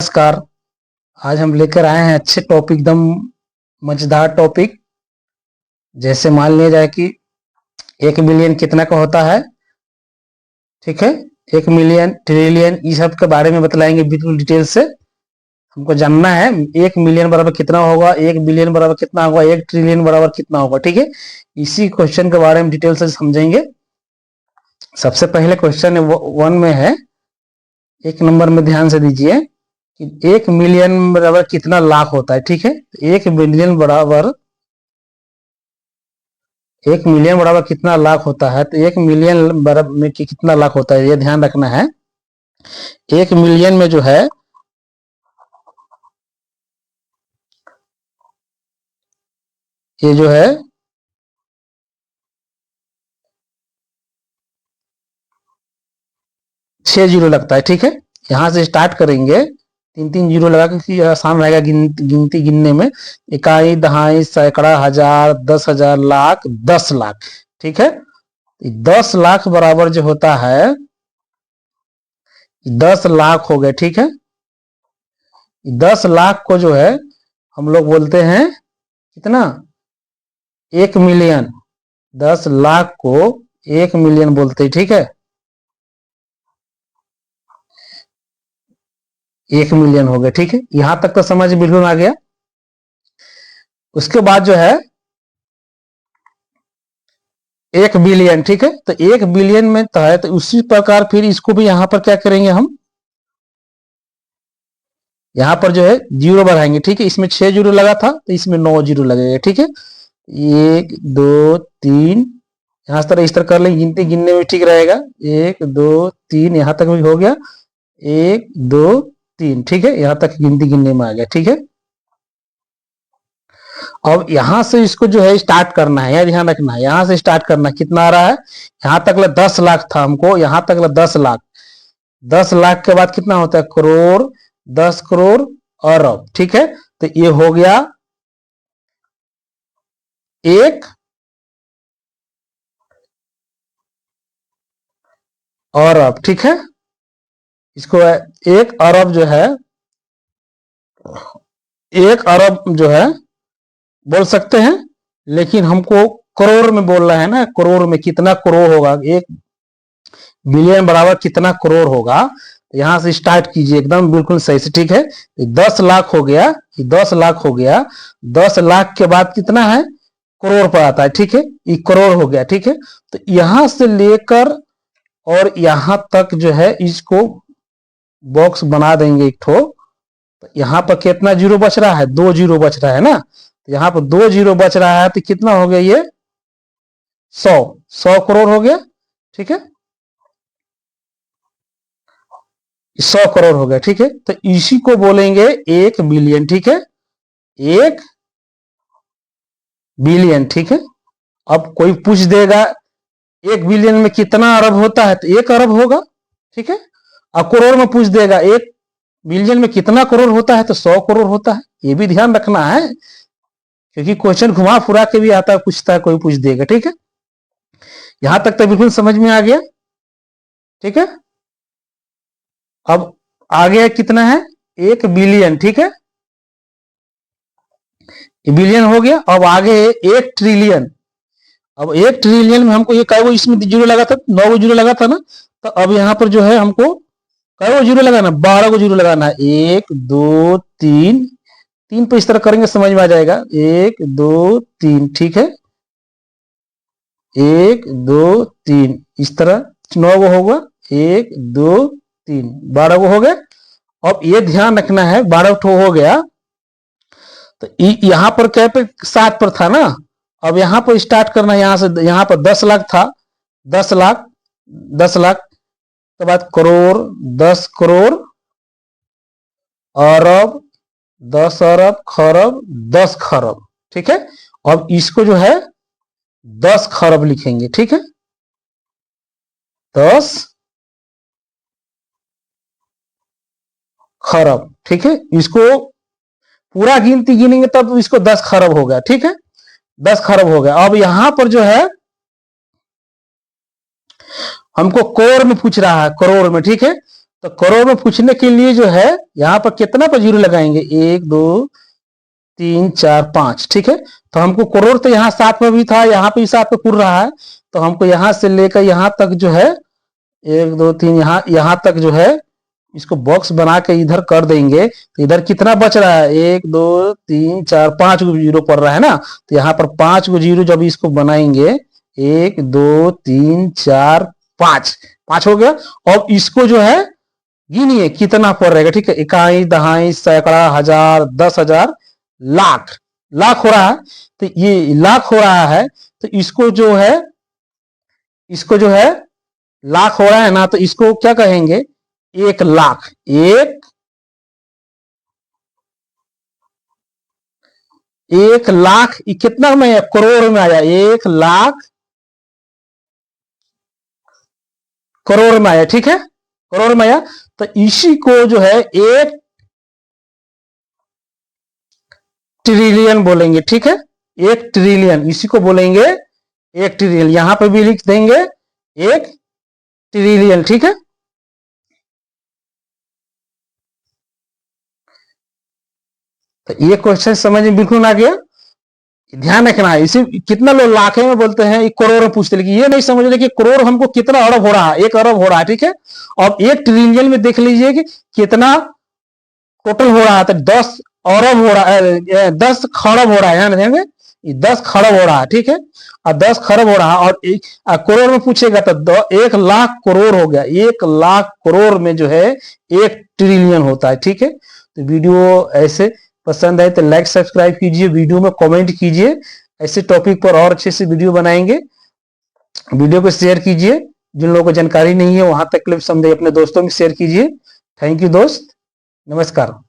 नमस्कार। आज हम लेकर आए हैं अच्छे टॉपिक, एकदम मजेदार टॉपिक। जैसे मान लिया जाए कि 1 मिलियन कितना का होता है, ठीक है। 1 मिलियन, ट्रिलियन, ये सब के बारे में बतलाएंगे बिल्कुल डिटेल से। हमको जानना है 1 मिलियन बराबर कितना होगा, 1 बिलियन बराबर कितना होगा, 1 ट्रिलियन बराबर कितना होगा, ठीक है। इसी क्वेश्चन के बारे में डिटेल से समझेंगे। सबसे पहले क्वेश्चन 1 में है, 1 नंबर में ध्यान से दीजिए कि 1 मिलियन बराबर कितना लाख होता है, ठीक है। 1 मिलियन बराबर 1 मिलियन बराबर कितना लाख होता है, तो 1 मिलियन बराबर में कितना लाख होता है ये ध्यान रखना है। 1 मिलियन में जो है ये जो है 6 जीरो लगता है, ठीक है। यहां से स्टार्ट करेंगे, 3 जीरो लगा क्योंकि आसान रहेगा गिनती गिनने में। इकाई, दहाई, सैकड़ा, हजार, 10,000, लाख, 10 लाख, ठीक है। 10 लाख बराबर जो होता है 10 लाख हो गए, ठीक है। 10 लाख को जो है हम लोग बोलते हैं कितना, 1 मिलियन। 10 लाख को 1 मिलियन बोलते हैं, ठीक है। 1 मिलियन हो गए, ठीक है। यहां तक तो समझ बिल्कुल आ गया। उसके बाद जो है 1 बिलियन, ठीक है। तो 1 बिलियन में तो है, तो उसी प्रकार फिर इसको भी यहां पर क्या करेंगे हम, यहां पर जो है जीरो बढ़ाएंगे, ठीक है। इसमें 6 जीरो लगा था तो इसमें 9 जीरो लगेगा, ठीक है। 1 2 3, यहां तरह इस तरह कर लेंगे, गिनती गिनने में ठीक रहेगा। 1 2 3, यहां तक भी हो गया। 1 2 3, ठीक है। यहां तक गिनती गिनने में आ गया, ठीक है। अब यहां से इसको जो है स्टार्ट करना है, ध्यान रखना है। यहां से स्टार्ट करना है, कितना आ रहा है, यहां तक 10 लाख था हमको, यहां तक 10 लाख। 10 लाख के बाद कितना होता है, करोड़, 10 करोड़, अरब, ठीक है। तो ये हो गया 1 अरब, ठीक है। इसको 1 अरब जो है, 1 अरब जो है बोल सकते हैं, लेकिन हमको करोड़ में बोल रहा है ना। करोड़ में कितना करोड़ होगा, 1 बिलियन बराबर कितना करोड़ होगा। यहां से स्टार्ट कीजिए एकदम बिल्कुल सही से, ठीक है। 10 लाख हो गया, 10 लाख हो गया। 10 लाख के बाद कितना है, करोड़ पर आता है, ठीक है। ये करोड़ हो गया, ठीक है। तो यहां से लेकर और यहां तक जो है इसको बॉक्स बना देंगे एक ठो। तो यहां पर कितना जीरो बच रहा है, 2 जीरो बच रहा है ना। तो यहां पर 2 जीरो बच रहा है, तो कितना हो गया ये 100 करोड़ हो गया, ठीक है। 100 करोड़ हो गया, ठीक है। तो इसी को बोलेंगे 1 बिलियन, ठीक है। 1 बिलियन, ठीक है। अब कोई पूछ देगा 1 बिलियन में कितना अरब होता है, तो 1 अरब होगा, ठीक है। अब करोड़ में पूछ देगा 1 बिलियन में कितना करोड़ होता है, तो 100 करोड़ होता है। ये भी ध्यान रखना है, क्योंकि क्वेश्चन घुमा फुरा के भी आता है, पूछता है, कोई पूछ देगा, ठीक है। यहां तक तो बिल्कुल समझ में आ गया, ठीक है। अब आगे कितना है, 1 बिलियन, ठीक है। बिलियन हो गया। अब आगे 1 ट्रिलियन। अब 1 ट्रिलियन में हमको ये कै वो इसमें जीरो लगा था, 9 जीरो लगा था ना। तो अब यहाँ पर जो है हमको कै वो जीरो लगाना, 12 जीरो लगाना है। 1 2 3, 3 पे इस तरह करेंगे समझ में आ जाएगा। 1 2 3, ठीक है। 1 2 3, इस तरह 9 गो होगा। 1 2 3, 12 गो हो गए। अब ये ध्यान रखना है, 12 ठो हो गया। तो यहां पर क्या पे 7 पर था ना। अब यहां पर स्टार्ट करना है, यहां से यहां पर 10 लाख था, 10 लाख, 10 लाख के बाद करोड़, 10 करोड़, अरब, 10 अरब, खरब, 10 खरब, ठीक है। अब इसको जो है 10 खरब लिखेंगे, ठीक है। 10 खरब, ठीक है। इसको पूरा गिनती गिनेंगे तब इसको 10 खरब हो गया, ठीक है। 10 खरब हो गया। अब यहां पर जो है हमको करोड़ में पूछ रहा है, करोड़ में, ठीक है। तो करोड़ में पूछने के लिए जो है यहाँ पर कितना पर जीरो लगाएंगे, 1 2 3 4 5, ठीक है। तो हमको करोड़ तो यहाँ साथ में भी था, यहाँ पे भी साथ में पुर रहा है, तो हमको यहाँ से लेकर यहाँ तक जो है 1 2 3 यहाँ तक जो है इसको बॉक्स बना के इधर कर देंगे, तो इधर कितना बच रहा है, 1 2 3 4 5 गो जीरो पड़ रहा है ना, तो यहाँ पर 5 गो जीरो जब इसको बनाएंगे 1 2 3 4 5, 5 हो गया। अब इसको जो है गिनिए कितना पड़ रहेगा, ठीक है, इकाई दहाई सैकड़ा हजार 10,000 लाख, लाख हो रहा है, तो ये लाख हो रहा है, तो इसको जो है लाख हो रहा है ना, तो इसको क्या कहेंगे, 1 लाख, 1 लाख कितना में है, करोड़ में आया, 1 लाख करोड़ में आया, ठीक है, करोड़ में आया। तो इसी को जो है 1 ट्रिलियन बोलेंगे, ठीक है, 1 ट्रिलियन इसी को बोलेंगे 1 ट्रिलियन, यहां पे भी लिख देंगे 1 ट्रिलियन, ठीक है। तो ये क्वेश्चन समझ में बिल्कुल आ गया, ध्यान रखना है। इसे कितना लोग लाखे में बोलते हैं, एक करोड़ में पूछते, लेकिन ये नहीं समझ रहे कि करोड़ हमको कितना अरब हो रहा है, 1 अरब हो रहा है, ठीक है। अब 1 ट्रिलियन में देख लीजिए कि कितना टोटल हो रहा है, तो 10 अरब हो रहा है, 10 खरब हो रहा है, ध्यान 10 खरब हो रहा है, ठीक है, और 10 खरब हो रहा है, और करोड़ में पूछेगा तो 1 लाख करोड़ हो गया, 1 लाख करोड़ में जो है 1 ट्रिलियन होता है, ठीक है। तो वीडियो ऐसे पसंद आए तो लाइक सब्सक्राइब कीजिए, वीडियो में कमेंट कीजिए, ऐसे टॉपिक पर और अच्छे से वीडियो बनाएंगे। वीडियो को शेयर कीजिए, जिन लोगों को जानकारी नहीं है वहां तक क्लिप समझे अपने दोस्तों में शेयर कीजिए। थैंक यू दोस्त, नमस्कार।